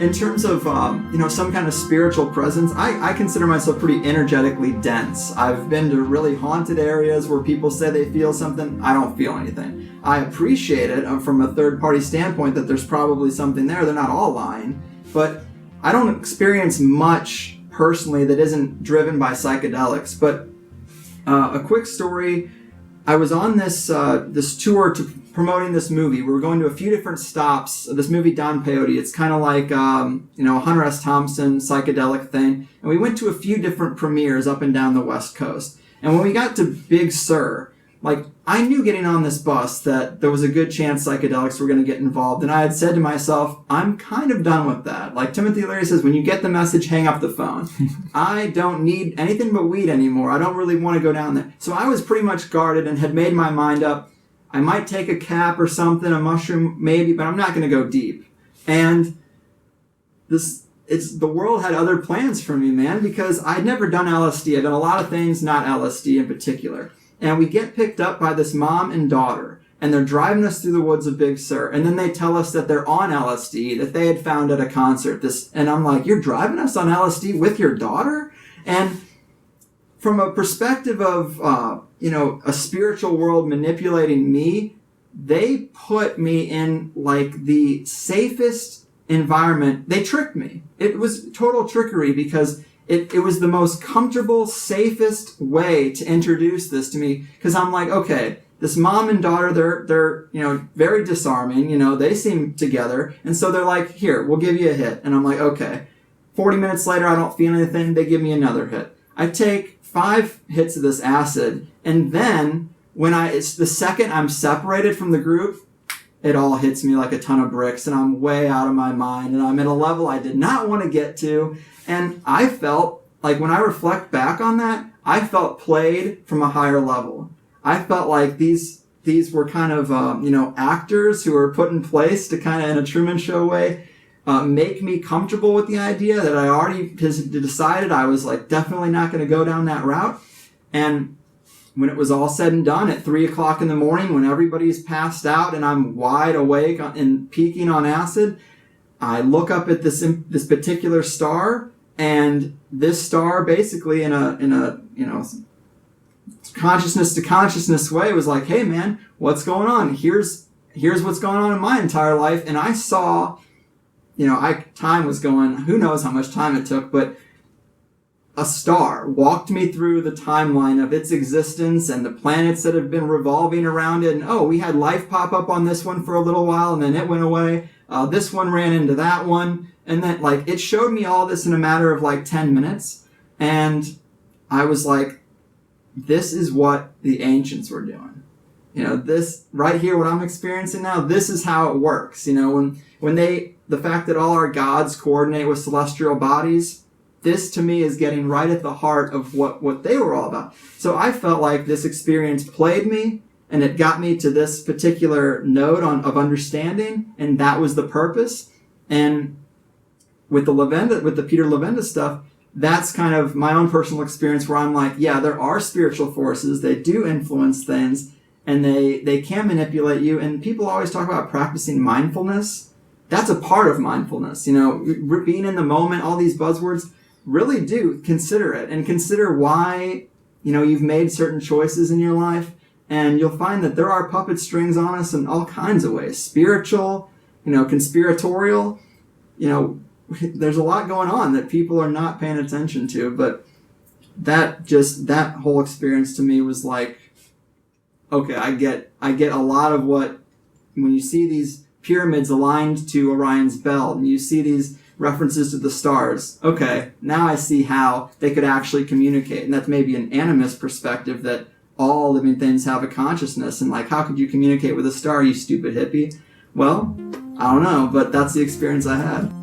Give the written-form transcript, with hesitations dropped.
in terms of, some kind of spiritual presence, I consider myself pretty energetically dense. I've been to really haunted areas where people say they feel something. I don't feel anything. I appreciate it from a third-party standpoint that there's probably something there. They're not all lying. But I don't experience much personally that isn't driven by psychedelics. But a quick story. I was on this tour promoting this movie. We were going to a few different stops. This movie, Don Peyote, it's kind of like, a Hunter S. Thompson psychedelic thing. And we went to a few different premieres up and down the West Coast. And when we got to Big Sur, I knew getting on this bus that there was a good chance psychedelics were going to get involved. And I had said to myself, I'm kind of done with that. Like Timothy Leary says, when you get the message, hang up the phone. I don't need anything but weed anymore. I don't really want to go down there. So I was pretty much guarded and had made my mind up. I might take a cap or something, a mushroom maybe, but I'm not going to go deep. And the world had other plans for me, man, because I'd never done LSD. I'd done a lot of things, not LSD in particular. And we get picked up by this mom and daughter, and they're driving us through the woods of Big Sur. And then they tell us that they're on LSD, that they had found at a concert. And I'm like, you're driving us on LSD with your daughter? And from a perspective of, a spiritual world manipulating me, they put me in the safest environment. They tricked me. It was total trickery because it was the most comfortable, safest way to introduce this to me. Because I'm like, okay, this mom and daughter, they're very disarming. They seem together. And so they're like, here, we'll give you a hit. And I'm like, okay. 40 minutes later, I don't feel anything. They give me another hit. I take 5 hits of this acid. And then it's the second I'm separated from the group, it all hits me like a ton of bricks and I'm way out of my mind and I'm at a level I did not want to get to. And I felt like when I reflect back on that, I felt played from a higher level. I felt like these were kind of, actors who were put in place to kind of, in a Truman Show way, make me comfortable with the idea that I already decided I was definitely not going to go down that route. And when it was all said and done at 3 o'clock in the morning, when everybody's passed out and I'm wide awake and peaking on acid, I look up at this particular star, and this star basically in a consciousness to consciousness way was like, hey man, what's going on? Here's what's going on in my entire life. And I saw, time was going, who knows how much time it took, but a star walked me through the timeline of its existence and the planets that have been revolving around it. And we had life pop up on this one for a little while and then it went away. This one ran into that one. And then it showed me all this in a matter of 10 minutes. And I was like, this is what the ancients were doing. This right here, what I'm experiencing now, this is how it works. When the fact that all our gods coordinate with celestial bodies, this to me is getting right at the heart of what they were all about. So I felt like this experience played me and it got me to this particular node of understanding, and that was the purpose. And with the Peter Levenda stuff, that's kind of my own personal experience where I'm like, yeah, there are spiritual forces. They do influence things and they can manipulate you. And people always talk about practicing mindfulness. That's a part of mindfulness. Being in the moment, all these buzzwords, really do consider it and consider why, you've made certain choices in your life. And you'll find that there are puppet strings on us in all kinds of ways. Spiritual, conspiratorial, there's a lot going on that people are not paying attention to, but that whole experience to me was like, okay, I get a lot of what, when you see these pyramids aligned to Orion's belt and you see these references to the stars, okay, now I see how they could actually communicate. And that's maybe an animist perspective that all living things have a consciousness, and how could you communicate with a star, you stupid hippie? Well, I don't know, but that's the experience I had.